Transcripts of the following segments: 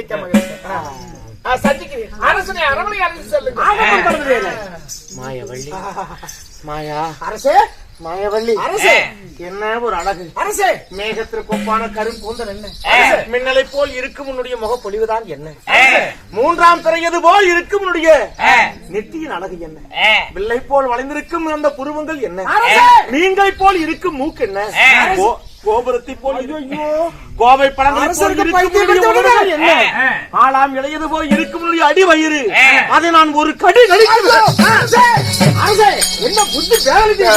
மிக்க மகிழ்ச்சி. சந்திக்கிறேன். அரசனை அரவணை அரசு சொல்லுங்க. மாயவள்ளி, மாயா அரசே, மாயவள்ளி அரசே, என்ன ஒரு அழகு அரசே. மேகத்திற்கு ஒப்பான கரும்பூந்தல் என்ன, மின்னலை போல் இருக்கும் உன்னுடைய முகப்பொழிவுதான் என்ன, மூன்றாம் திரையது போல் இருக்கும் உன்னுடைய நெற்றியின் அழகு என்ன, வில்லை போல் வளைந்திருக்கும் அந்த புருவங்கள் என்ன, மீன்களை போல் இருக்கும் மூக்கு என்ன, கோபுரத்தை போல் கோவை பழங்கள் என்ன, ஆளாம் இளையது போல் இருக்கும் அடி வயிறு, அதை நான் ஒரு கடி கடிக்கிறேன். என்ன புத்தி வேலை?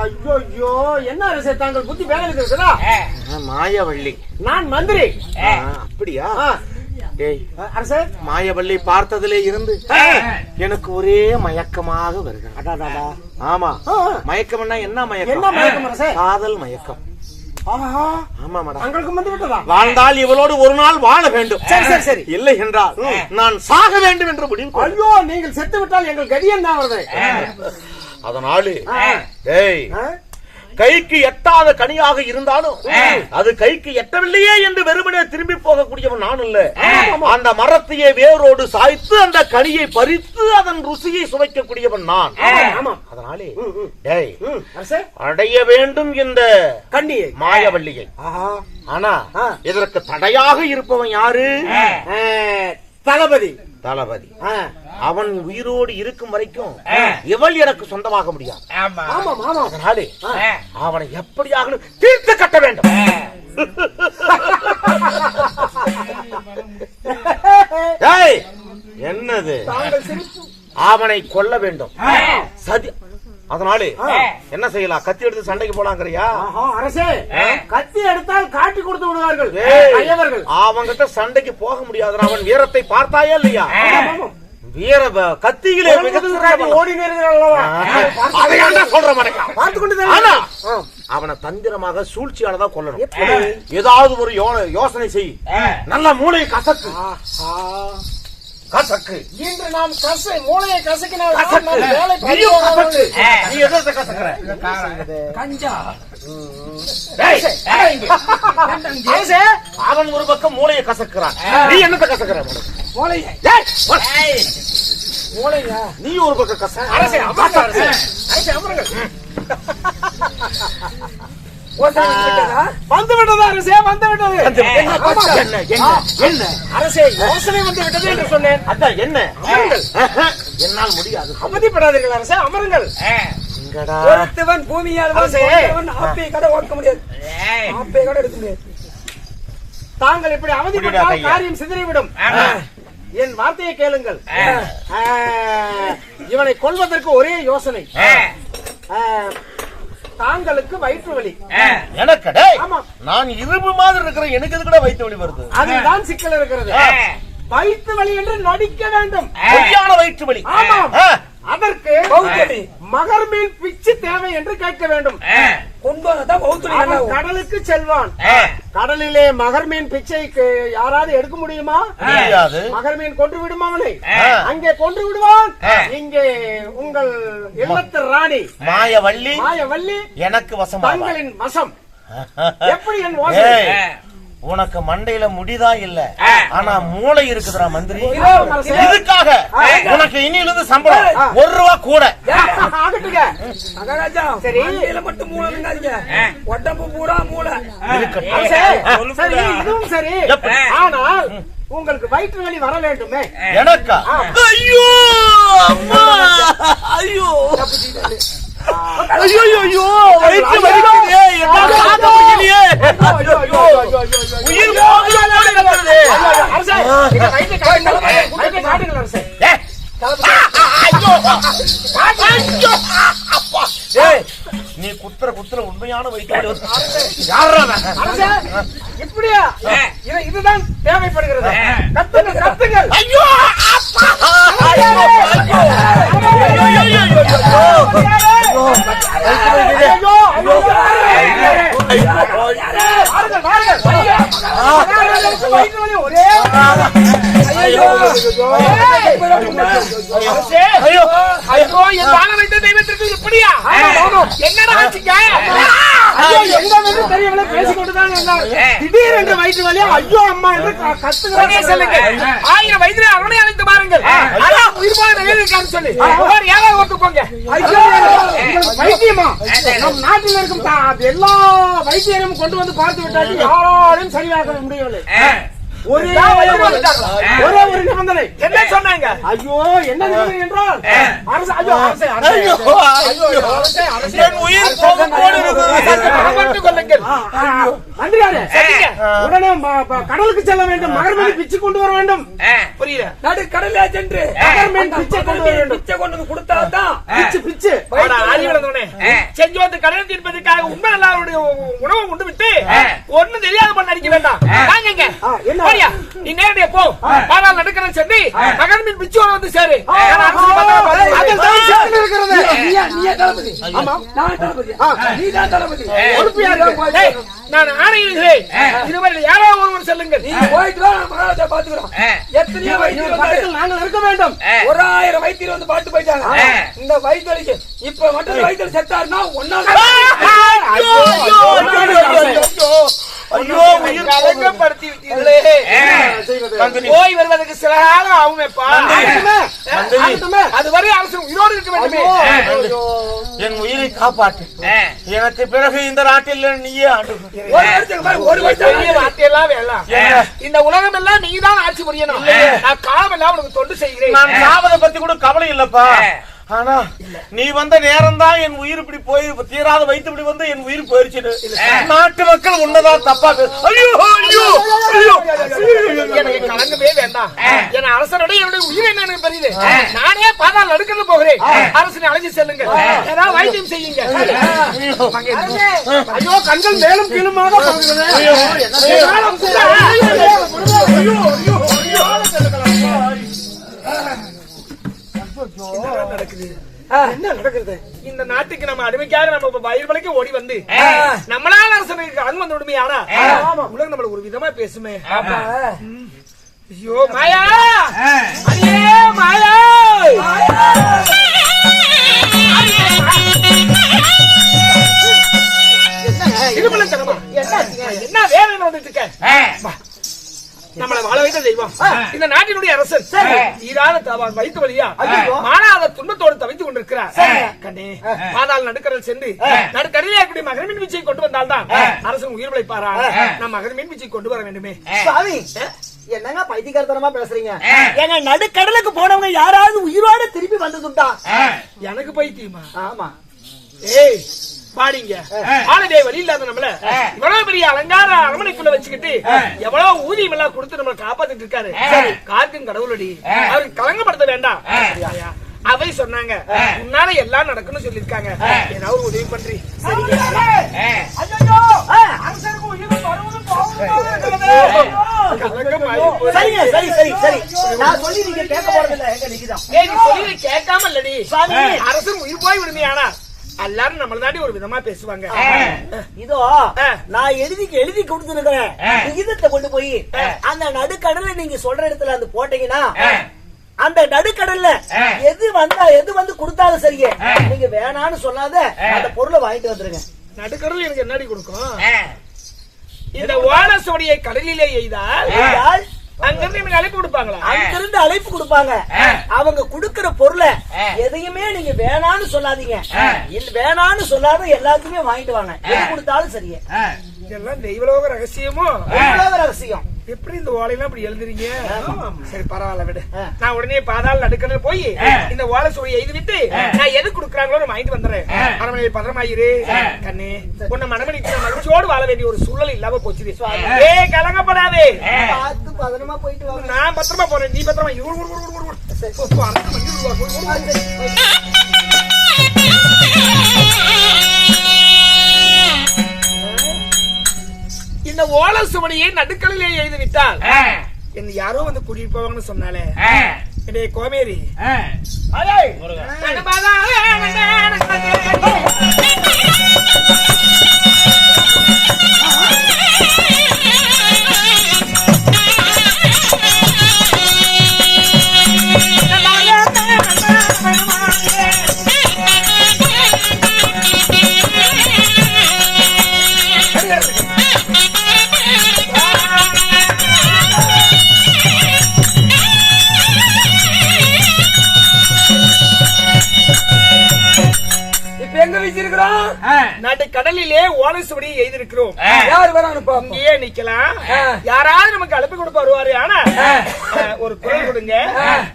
ஐயோ, என்ன அரசே தாங்கள் புத்தி வேலை இருக்கிறதா? மாயவள்ளி, நான் மந்திரி. அப்படியா? அரசே, மாயவள்ளி பார்த்ததிலே இருந்து எனக்கு ஒரே மயக்கமாக வருகிறது. ஆமா, மயக்கம் என்ன மயக்கம்? என்ன மயக்கம் அரசே? காதல் மயக்கம். ஆமா மேடம், உங்களுக்கு வந்து விட்டதா? வாழ்ந்தால் இவளோடு ஒரு நாள் வாழ வேண்டும். சரி சரி சரி. இல்லை என்றால் நான் சாக வேண்டும் என்று முடிவு. ஐயோ, நீங்கள் செத்து விட்டால் எங்கள் கதியம் தான் வருது. அதனால கைக்கு எட்டாத கனியாக இருந்தாலும் அது கைக்கு எட்டவில்லையே என்று வெறுமனே திரும்பி போகக்கூடியவன் நான் இல்ல. அந்த மரத்தையே வேரோடு சாய்த்து அந்த கனியை பறித்து அதன் ருசியை சுவைக்கக்கூடியவன் நான். அதனாலே அடைய வேண்டும் இந்த கண்ணியை, மாயவள்ளியை. ஆனா இதற்கு தடையாக இருப்பவன் யாரு? தளபதி. தளபதி அவன் உயிரோடு இருக்கும் வரைக்கும் இவள் எனக்கு சொந்தமாக முடியாது. அதனாலே அவனை எப்படியாக தீர்த்து கட்ட வேண்டும். என்னது? அவனை கொல்ல வேண்டும். சதி. அதனாலே என்ன செய்யலாம்? கத்தி எடுத்து சண்டைக்கு போலாங்கிறியா? அரசே, கத்தி எடுத்தால் காட்டி கொடுத்து விடுவார்கள். அவங்கிட்ட சண்டைக்கு போக முடியாது. அவன் வீரத்தை பார்த்தாயே இல்லையா? வீர கத்தியிலே ஓடி அவனை தந்திரமாக சூழ்ச்சியானதான் கொல்லணும். ஏதாவது ஒரு யோசனை செய். நல்ல மூளையை கசக்கு. கசக்கு. இன்று நாம் மூளையை கசக்கினால் நீ எதை கசக்குற? அவன் ஒரு பக்கம் மூளையை கசக்குறான், நீ என்னத்தை கசக்குற? மூளையா? நீ ஒரு பக்கம் கசக்கு. வந்து விட்டதா அரசே? வந்து விட்டது. என்ன அரசே, யோசனை வந்து விட்டது என்று சொன்னேன். அதான் என்ன? என்னால் முடியாது. அவதிப்படாதீர்கள் அரசே, அமருங்கள். ஒருத்தவன் பூமியால் ஆப்பை கடை ஓட்ட முடியாது, ஆப்பை கடை எடுக்க முடியாது. தாங்கள் இப்படி அவதிப்பட்டால் காரியம் சிதறிவிடும். என் வார்த்தையை கேளுங்கள். இவனை கொல்வதற்கு ஒரே யோசனை. தாங்களுக்கு வயிற்று வலி. எனக்கு நான் இரும்பு மாதிரி இருக்கிறேன், எனக்கு இது கூட வயிற்று வலி வருது. அதுதான் சிக்கல் இருக்கிறது. வயிற்று வலி என்று நடிக்க வேண்டும். வயிற்று வலி. அதற்கு மகர் மீன் பிச்சு தேவை என்று கேட்க வேண்டும். கடலுக்கு செல்வான். கடலிலே மகர் மீன் பிச்சைக்கு யாராவது எடுக்க முடியுமா? மகர் மீன் கொன்று விடுமா? அவனை அங்கே கொன்று விடுவான். இங்கே உங்கள் இல்லத்து ராணி மாயவள்ளி, மாயவள்ளி எனக்கு வசம், தங்களின் வசம். எப்படி என் யோசனை? உனக்கு மண்டையில முடிதான் இல்ல, ஆனா மூளை இருக்குதுடா மந்திரி. இதுக்காக உனக்கு இனியிலிருந்து சம்பளம் ₹1 கூட. சரி, மட்டும் மூளை உடம்பு பூரா மூளை சரி, இதுவும் சரி. ஆனால் உங்களுக்கு வயிற்று வலி வர வேண்டுமே. எனக்கா? ஐயோ அம்மா, ஐயோ ஐயோ ஐயோ, வயிற்று வலிக்குதே, என்ன தாங்க முடியலையே. உயிர் போகுது. அரசே, நீங்க வயிற்று காட்டுங்கள் அரசே. நீ குத்துற உண்மையான வயிற்று இப்படியா? இதுதான் தேவைப்படுகிறது. கத்துங்கள். ஐயோ ஒரே ஐயோ ஐயோ என் வாழ வைத்த தெய்வத்திற்கு இப்படியா என்னடா ஆச்சுங்க தெரியவில்லை பேசிக்கொண்டுதான் இருந்தார் திடீரென்று வயிற்று வழியா ஐயோ அம்மா என்று கத்துகிறேன் சொல்லுங்க 1000 வயதிலே அவனை அழைத்து பாருங்கள் உயிர் போய் நிகழ்ச்சிக்கான்னு சொல்லி ஏதாவது ஒத்துக்கோங்க வைத்தியமா நம் நாட்டில் இருக்கும் எல்லா வைத்தியரும் கொண்டு வந்து பார்த்து விட்டாச்சு யாராலும் சரியாக முடியவில்லை ஒரே ஒரு நிபந்தனை என்ன சொன்னாங்க ஐயோ என்ன நிபந்தனை என்றால் உடனே கடலுக்கு செல்ல வேண்டும் மகர்மணி பிச்சை கொண்டு வர வேண்டும் புரியல நடு கடலே சென்று மகர்மணி பிச்சை கொண்டு வர வேண்டும் பிச்சை கொண்டு வந்து கொடுத்தாதான் பிச்சை செஞ்சு வந்து கடல் தீர்ப்பதற்காக உண்மை எல்லாருடைய உணவை கொண்டு விட்டு ஒன்னும் தெரியாத பண்ண அடிக்க வேண்டாம் என்ன நீ நேரடியா போ பாதாள நடுக்கரை சென்று மகர்மின் பிச்சு வந்து சேரு நான் ஆணையிடுகிறேன் இதுவரை யாராவது ஒருவர் செல்லுங்கள் மகாராஜா பாத்துக்கிறோம் எத்தனையோ வைத்தியர்கள் நாங்கள் இருக்க வேண்டும் 1000 வைத்தியர் வந்து பாட்டு போயிட்டாங்க இந்த வைத்தியருக்கு இப்ப மட்டும் வைத்தியர் செத்தாருன்னா ஐயோ உயிர் கலங்கப்படுத்தி விட்டீர்களே போய் வருவதற்கு சில காலம் ஆகுமேப்பா அதுவரை அரசு உயிரோடு இருக்க வேண்டுமே என் உயிரை காப்பாற்று எனக்கு பிறகு இந்த நாட்டில் நீயே ஒரு வார்த்தையெல்லாம் வேண்டாம் இந்த உலகம் எல்லாம் நீதான் ஆட்சி புரியணும் நான் காலம் எல்லாம் உனக்கு தொண்டு செய்கிறேன் நான் சாவதை பத்தி கூட கவலை இல்லப்பா ஆனா நீ வந்த நேரம் தான் என் உயிர் இப்படி போய் தீராத வைத்து இப்படி வந்து என் உயிர் போயிருச்சு நாட்டு மக்கள் உன்னதான் தப்பா ஐயோ ஐயோ எனக்கு கலங்கவே வேண்டாம் என் அரசனுடைய என்னுடைய உயிர் என்னன்னு தெரியுது நானே பாதாள நடுக்கறது போகிறேன் அரசனை அழைச்சி செல்லுங்க ஏதாவது வைத்தியம் செய்யுங்க ஐயோ கண்கள் மேலும் கீழுமாக என்ன நடக்குது இந்த நாட்டுக்கு நம்ம அடிமைக்காக நம்ம வயிறு வரைக்கும் ஓடி வந்து நம்மளால அரசனுக்கு அங்கு வந்து விடுமே ஆனா உலகம் நம்மள ஒரு விதமா பேசுமே ஐயோ மாயா அடியே மாயா என்ன வேலை வந்துட்டு இருக்க நம்மளை வாழ வைத்த தெய்வம் இந்த நாட்டினுடைய அரசன் தீராத வைத்து வழியா மாறாத துன்பத்தோடு தவித்துக் கொண்டிருக்கிறார் கண்ணே பாதாள நடுக்கடல் சென்று நடுக்கடலே கூடிய மகர்மின் பிச்சை கொண்டு வந்தால்தான் அரசன் உயிர் பிழைப்பாரா நம் மகர்மின் பிச்சை கொண்டு வர வேண்டுமே சாமி என்னங்க பைத்தியக்காரத்தனமா பேசுறீங்க எங்க நடுக்கடலுக்கு போனவங்க யாராவது உயிரோட திருப்பி வந்ததுண்டா எனக்கு பைத்தியமா ஆமா ஏய் பாடிங்க ஆளுடைய வழி இல்லாத நம்மள இவ்வளவு பெரிய அலங்கார அரமனைக்குள்ள வச்சுக்கிட்டு எவ்வளவு ஊதியம் எல்லாம் கொடுத்து நம்மளை காப்பாத்திட்டு இருக்காரு காக்கும் கடவுளடி அவருக்கு கலங்கப்படுத்த வேண்டாம் அவை சொன்னாங்க உன்னால எல்லாம் நடக்கும்னு சொல்லிருக்காங்க ஏதாவது உதவி பண்றீ கேட்காம இல்லடி அரசு உயிர் போய் விடுமே ஆனா எல்லாரும் நம்மள தாண்டி ஒரு விதமா பேசுவாங்க இதோ நான் எழுதி கொடுத்துருக்கிறேன் விகிதத்தை கொண்டு போய் அந்த நடுக்கடல்ல நீங்க சொல்ற இடத்துல அந்த போட்டீங்கன்னா அந்த நடுக்கடல்ல எது வந்து கொடுத்தாலும் சரியே நீங்க வேணான்னு சொல்லாத அந்த பொருளை வாங்கிட்டு வந்துருங்க நடுக்கடல் எனக்கு என்னடி கொடுக்கும் இந்த ஓலசோடியை கடலிலே எய்தால் அங்கிருந்து அழைப்பு கொடுப்பாங்களா அங்கிருந்து அழைப்பு கொடுப்பாங்க அவங்க குடுக்கிற பொருளை எதையுமே நீங்க வேணான்னு சொல்லாதீங்க வேணான்னு சொல்லாத எல்லாத்தையுமே வாங்கிட்டு வாங்க எது கொடுத்தாலும் சரியே இதெல்லாம் தெய்வலோக ரகசியமோ ரகசியம் எப்படி இந்த ஓலையெல்லாம் இப்படி எழுதுறீங்க சரி பரவாயில்ல விடு நான் உடனே பாதாள நடுக்கடல் போய் இந்த ஓலை சுவையை எழுதி விட்டு நான் எது கொடுக்குறாங்களோ வாங்கிட்டு வந்துடுறேன் அரமனை பத்திரமாயிரு கண்ணே உன்னை மனமணிக்கு மகிழ்ச்சியோடு வாழ வேண்டிய ஒரு சூழல் இல்லாம போச்சு கலங்கப்படாதே பத்திரமா போயிட்டு நான் பத்திரமா போறேன் நீ பத்திரமா இந்த ஓலை சுவடியை நடுக்கடலிலே எழுதி விட்டால் என்ன யாரோ வந்து கூட்டிட்டு போவாங்கன்னு சொன்னாலே என்னுடைய கோமேரி இப்ப எங்க வச்சிருக்கிறோம்? நடு கடலிலே ஓலை சுவடி எழுதிருக்கிறோம். யாரு வரானுப்பா? இங்கேயே நிக்கலாம். யாராவது நமக்கு அழைப்பு கொடுப்பா வருவாரு. ஆனா ஒரு குரல் கொடுங்க,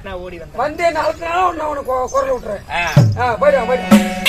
நான் ஓடி வந்தேன். வந்தே 4 நாள் உனக்கு குரல் விட்டுறேன். போயிடுவான்.